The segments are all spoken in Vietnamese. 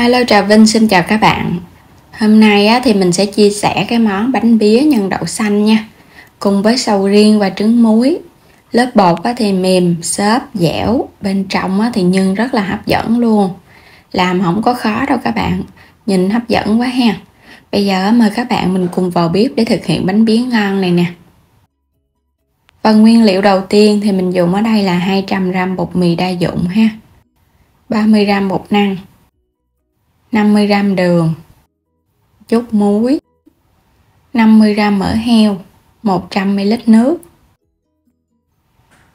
Alo, Trà Vinh xin chào các bạn. Hôm nay thì mình sẽ chia sẻ cái món bánh bía nhân đậu xanh nha, cùng với sầu riêng và trứng muối. Lớp bột thì mềm, xốp, dẻo, bên trong thì nhân rất là hấp dẫn luôn. Làm không có khó đâu các bạn, nhìn hấp dẫn quá ha. Bây giờ mời các bạn mình cùng vào bếp để thực hiện bánh bía ngon này nè. Phần nguyên liệu đầu tiên thì mình dùng ở đây là 200g bột mì đa dụng ha, 30g bột năng, 50g đường, chút muối, 50g mỡ heo, 100ml nước.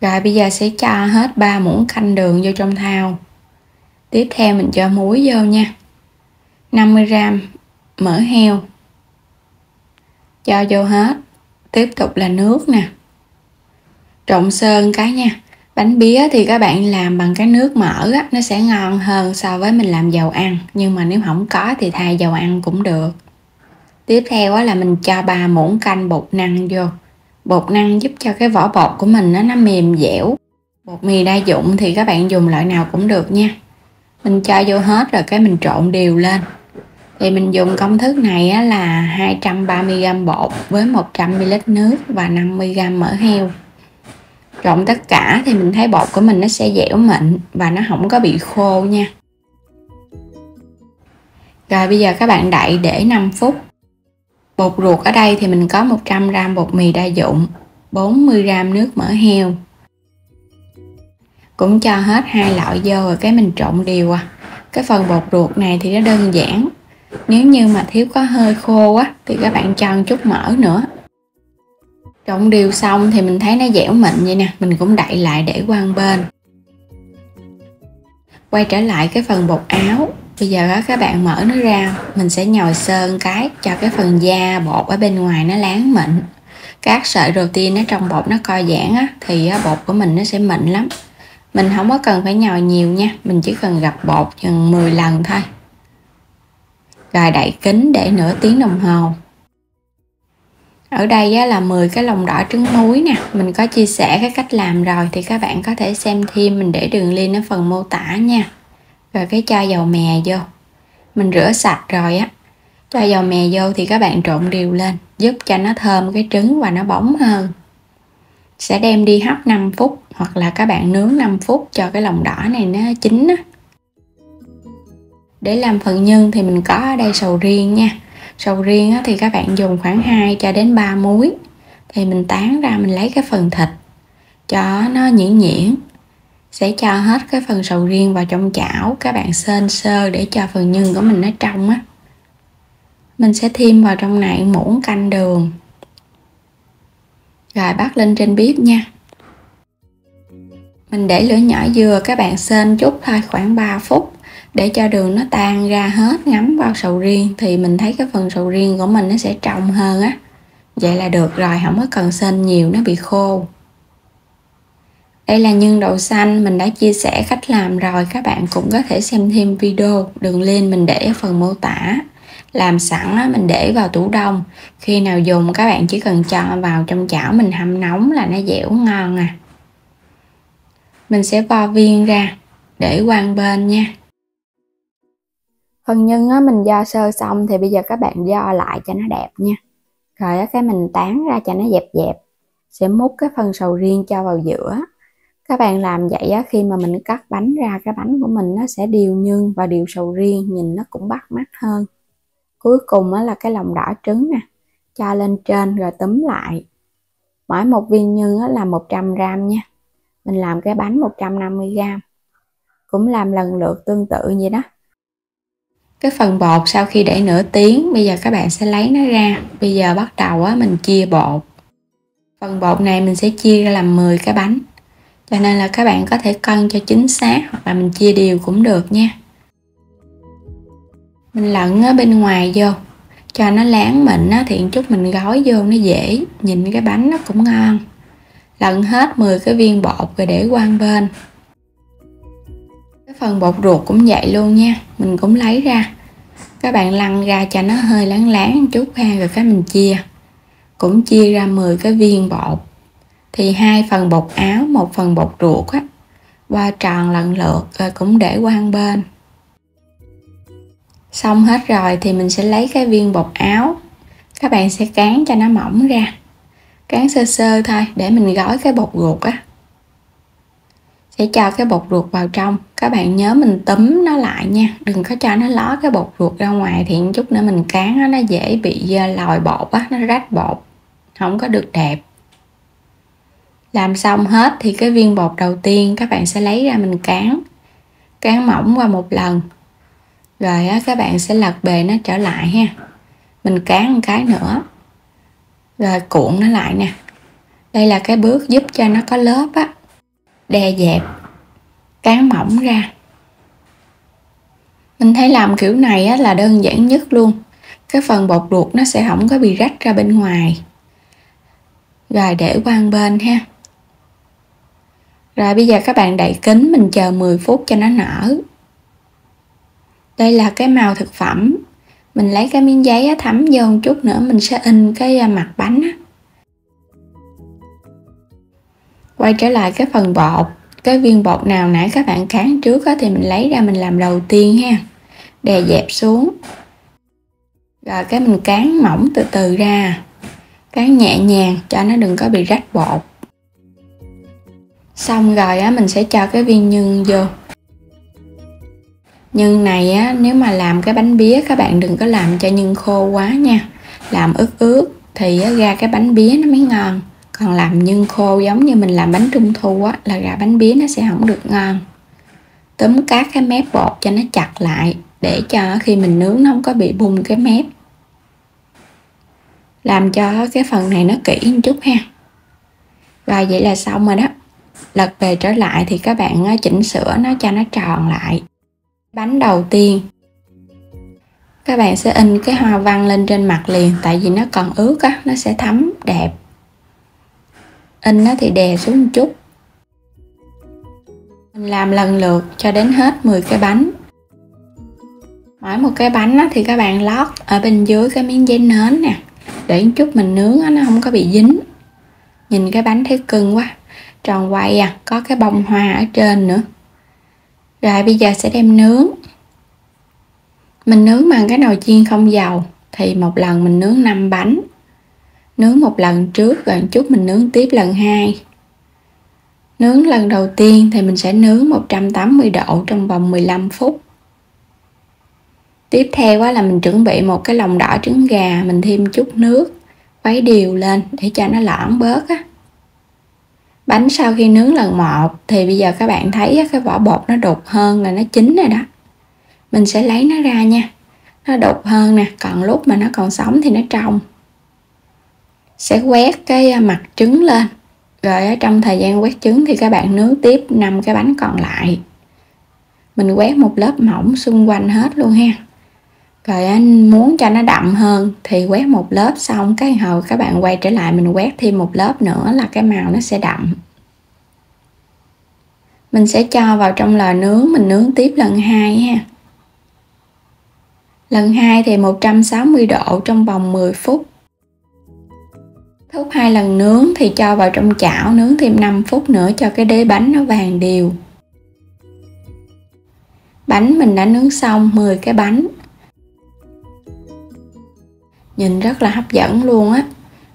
Rồi bây giờ sẽ cho hết 3 muỗng canh đường vô trong thau. Tiếp theo mình cho muối vô nha, 50g mỡ heo, cho vô hết. Tiếp tục là nước nè, trộn sơ cái nha. Bánh bía thì các bạn làm bằng cái nước mỡ nó sẽ ngon hơn so với mình làm dầu ăn, nhưng mà nếu không có thì thay dầu ăn cũng được. Tiếp theo là mình cho 3 muỗng canh bột năng vô. Bột năng giúp cho cái vỏ bột của mình nó mềm dẻo. Bột mì đa dụng thì các bạn dùng loại nào cũng được nha. Mình cho vô hết rồi cái mình trộn đều lên. Thì mình dùng công thức này là 230g bột với 100ml nước và 50g mỡ heo. Trộn tất cả thì mình thấy bột của mình nó sẽ dẻo mịn và nó không có bị khô nha. Rồi bây giờ các bạn đậy để 5 phút. Bột ruột ở đây thì mình có 100g bột mì đa dụng, 40g nước mỡ heo. Cũng cho hết 2 loại vô rồi cái mình trộn đều Cái phần bột ruột này thì nó đơn giản. Nếu như mà thiếu có hơi khô thì các bạn cho một chút mỡ nữa. Trộn đều xong thì mình thấy nó dẻo mịn vậy nè, mình cũng đậy lại để qua một bên. Quay trở lại cái phần bột áo. Bây giờ các bạn mở nó ra, mình sẽ nhồi sơn cái cho cái phần da bột ở bên ngoài nó láng mịn. Các sợi protein ở trong bột nó co giãn thì bột của mình nó sẽ mịn lắm. Mình không có cần phải nhồi nhiều nha, mình chỉ cần gập bột chừng 10 lần thôi. Rồi đậy kín để nửa tiếng đồng hồ. Ở đây là 10 cái lòng đỏ trứng muối nè, mình có chia sẻ cái cách làm rồi thì các bạn có thể xem thêm, mình để đường link ở phần mô tả nha. Rồi cái cho dầu mè vô, mình rửa sạch rồi cho dầu mè vô thì các bạn trộn đều lên, giúp cho nó thơm cái trứng và nó bóng hơn. Sẽ đem đi hấp 5 phút hoặc là các bạn nướng 5 phút cho cái lòng đỏ này nó chín Để làm phần nhân thì mình có ở đây sầu riêng nha. Sầu riêng thì các bạn dùng khoảng 2 cho đến 3 múi. Thì mình tán ra, mình lấy cái phần thịt cho nó nhuyễn nhuyễn. Sẽ cho hết cái phần sầu riêng vào trong chảo, các bạn sên sơ để cho phần nhân của mình nó trong Mình sẽ thêm vào trong này muỗng canh đường. Rồi bắt lên trên bếp nha. Mình để lửa nhỏ vừa, các bạn sên chút thôi, khoảng 3 phút để cho đường nó tan ra hết, ngấm vào sầu riêng thì mình thấy cái phần sầu riêng của mình nó sẽ trong hơn Vậy là được rồi, không có cần sên nhiều nó bị khô. Đây là nhân đậu xanh, mình đã chia sẻ cách làm rồi, các bạn cũng có thể xem thêm video, đường link mình để ở phần mô tả. Làm sẵn mình để vào tủ đông, khi nào dùng các bạn chỉ cần cho vào trong chảo mình hâm nóng là nó dẻo ngon Mình sẽ vo viên ra để qua một bên nha. Phần nhân mình vo sơ xong thì bây giờ các bạn vo lại cho nó đẹp nha. Rồi cái mình tán ra cho nó dẹp dẹp. Sẽ múc cái phần sầu riêng cho vào giữa. Các bạn làm vậy khi mà mình cắt bánh ra, cái bánh của mình nó sẽ đều nhân và đều sầu riêng, nhìn nó cũng bắt mắt hơn. Cuối cùng là cái lòng đỏ trứng nè, cho lên trên rồi túm lại. Mỗi một viên nhân là 100g nha. Mình làm cái bánh 150g. Cũng làm lần lượt tương tự vậy đó. Cái phần bột sau khi để nửa tiếng, bây giờ các bạn sẽ lấy nó ra. Bây giờ bắt đầu mình chia bột. Phần bột này mình sẽ chia ra làm 10 cái bánh. Cho nên là các bạn có thể cân cho chính xác hoặc là mình chia đều cũng được nha. Mình lẫn ở bên ngoài vô cho nó láng mịn thì chút mình gói vô nó dễ, nhìn cái bánh nó cũng ngon. Lẫn hết 10 cái viên bột rồi để qua một bên. Cái phần bột ruột cũng vậy luôn nha, mình cũng lấy ra. Các bạn lăn ra cho nó hơi láng láng một chút rồi cái mình chia. Cũng chia ra 10 cái viên bột. Thì 2 phần bột áo, 1 phần bột ruột qua tròn lần lượt rồi cũng để qua một bên. Xong hết rồi thì mình sẽ lấy cái viên bột áo, các bạn sẽ cán cho nó mỏng ra, cán sơ sơ thôi để mình gói cái bột ruột á. Sẽ cho cái bột ruột vào trong, các bạn nhớ mình túm nó lại nha, đừng có cho nó ló cái bột ruột ra ngoài, thì chút nữa mình cán nó dễ bị lòi bột á, nó rách bột, không có được đẹp. Làm xong hết thì cái viên bột đầu tiên các bạn sẽ lấy ra mình cán mỏng qua một lần, rồi á, các bạn sẽ lật bề nó trở lại ha, mình cán một cái nữa rồi cuộn nó lại nè. Đây là cái bước giúp cho nó có lớp á, đè dẹp, cán mỏng ra. Mình thấy làm kiểu này á, là đơn giản nhất luôn, cái phần bột ruột nó sẽ không có bị rách ra bên ngoài. Rồi để qua một bên ha. Rồi bây giờ các bạn đậy kín, mình chờ 10 phút cho nó nở. Đây là cái màu thực phẩm, mình lấy cái miếng giấy á, thấm vô một chút nữa mình sẽ in cái mặt bánh á. Quay trở lại cái phần bột, cái viên bột nào nãy các bạn cán trước á, thì mình lấy ra mình làm đầu tiên ha, đè dẹp xuống, rồi cái mình cán mỏng từ từ ra, cán nhẹ nhàng cho nó đừng có bị rách bột. Xong rồi á, mình sẽ cho cái viên nhân vô. Nhân này á, nếu mà làm cái bánh bía các bạn đừng có làm cho nhân khô quá nha, làm ướt ướt thì á, ra cái bánh bía nó mới ngon. Còn làm nhân khô giống như mình làm bánh trung thu á, là ra bánh bía nó sẽ không được ngon. Túm các cái mép bột cho nó chặt lại, để cho khi mình nướng nó không có bị bung cái mép. Làm cho cái phần này nó kỹ một chút ha. Rồi vậy là xong rồi đó. Lật về trở lại thì các bạn chỉnh sửa nó cho nó tròn lại. Bánh đầu tiên các bạn sẽ in cái hoa văn lên trên mặt liền, tại vì nó còn ướt á, nó sẽ thấm đẹp. In nó thì đè xuống một chút. Mình làm lần lượt cho đến hết 10 cái bánh. Mỗi một cái bánh á, thì các bạn lót ở bên dưới cái miếng giấy nến nè, để chút mình nướng á, nó không có bị dính. Nhìn cái bánh thấy cưng quá, tròn quay à, có cái bông hoa ở trên nữa. Rồi bây giờ sẽ đem nướng. Mình nướng bằng cái nồi chiên không dầu, thì một lần mình nướng 5 bánh. Nướng một lần trước rồi chút mình nướng tiếp lần 2. Nướng lần đầu tiên thì mình sẽ nướng 180 độ trong vòng 15 phút. Tiếp theo là mình chuẩn bị một cái lòng đỏ trứng gà, mình thêm chút nước, khuấy đều lên để cho nó loãng bớt á. Bánh sau khi nướng lần 1 thì bây giờ các bạn thấy cái vỏ bột nó đục hơn là nó chín rồi đó. Mình sẽ lấy nó ra nha. Nó đục hơn nè, còn lúc mà nó còn sống thì nó trong. Sẽ quét cái mặt trứng lên. Rồi ở trong thời gian quét trứng thì các bạn nướng tiếp 5 cái bánh còn lại. Mình quét một lớp mỏng xung quanh hết luôn ha. Rồi anh muốn cho nó đậm hơn thì quét một lớp, xong cái hồi các bạn quay trở lại mình quét thêm một lớp nữa là cái màu nó sẽ đậm. Mình sẽ cho vào trong lò nướng, mình nướng tiếp lần 2 ha. Lần 2 thì 160 độ trong vòng 10 phút. Thúc 2 lần nướng thì cho vào trong chảo nướng thêm 5 phút nữa cho cái đế bánh nó vàng đều. Bánh mình đã nướng xong 10 cái bánh. Nhìn rất là hấp dẫn luôn á.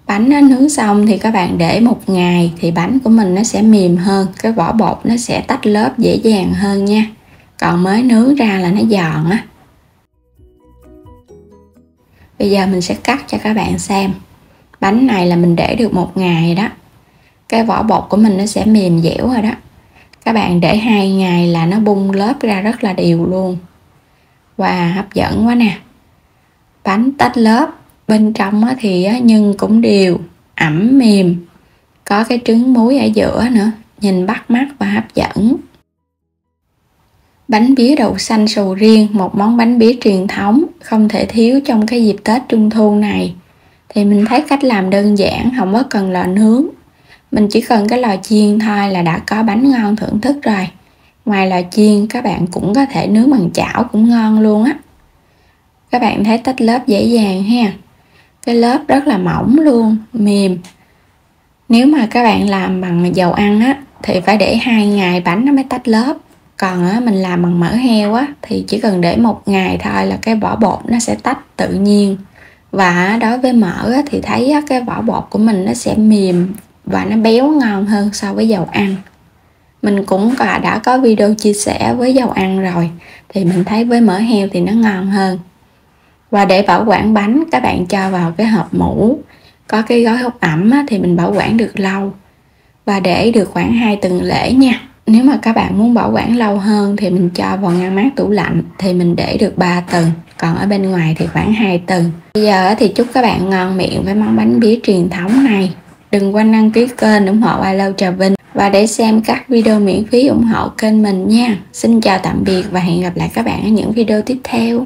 Bánh nó nướng xong thì các bạn để một ngày thì bánh của mình nó sẽ mềm hơn, cái vỏ bột nó sẽ tách lớp dễ dàng hơn nha. Còn mới nướng ra là nó giòn á. Bây giờ mình sẽ cắt cho các bạn xem. Bánh này là mình để được một ngày đó. Cái vỏ bột của mình nó sẽ mềm dẻo rồi đó. Các bạn để 2 ngày là nó bung lớp ra rất là đều luôn. Wow, hấp dẫn quá nè. Bánh tách lớp, bên trong thì nhân cũng đều, ẩm mềm. Có cái trứng muối ở giữa nữa, nhìn bắt mắt và hấp dẫn. Bánh bía đậu xanh sầu riêng, một món bánh bía truyền thống không thể thiếu trong cái dịp Tết Trung Thu này. Thì mình thấy cách làm đơn giản, không có cần lò nướng. Mình chỉ cần cái lò chiên thôi là đã có bánh ngon thưởng thức rồi. Ngoài lò chiên các bạn cũng có thể nướng bằng chảo cũng ngon luôn á. Các bạn thấy tách lớp dễ dàng ha. Cái lớp rất là mỏng luôn, mềm. Nếu mà các bạn làm bằng dầu ăn á thì phải để 2 ngày bánh nó mới tách lớp. Còn á, mình làm bằng mỡ heo á thì chỉ cần để 1 ngày thôi là cái vỏ bột nó sẽ tách tự nhiên. Và đối với mỡ á, thì thấy á, cái vỏ bột của mình nó sẽ mềm và nó béo ngon hơn so với dầu ăn. Mình cũng đã có video chia sẻ với dầu ăn rồi, thì mình thấy với mỡ heo thì nó ngon hơn. Và để bảo quản bánh, các bạn cho vào cái hộp mũ có cái gói hút ẩm á, thì mình bảo quản được lâu và để được khoảng 2 tuần lễ nha. Nếu mà các bạn muốn bảo quản lâu hơn thì mình cho vào ngăn mát tủ lạnh thì mình để được 3 tuần, còn ở bên ngoài thì khoảng 2 tuần. Bây giờ thì chúc các bạn ngon miệng với món bánh pía truyền thống này. Đừng quên đăng ký kênh ủng hộ I Love Trà Vinh và để xem các video miễn phí ủng hộ kênh mình nha. Xin chào tạm biệt và hẹn gặp lại các bạn ở những video tiếp theo.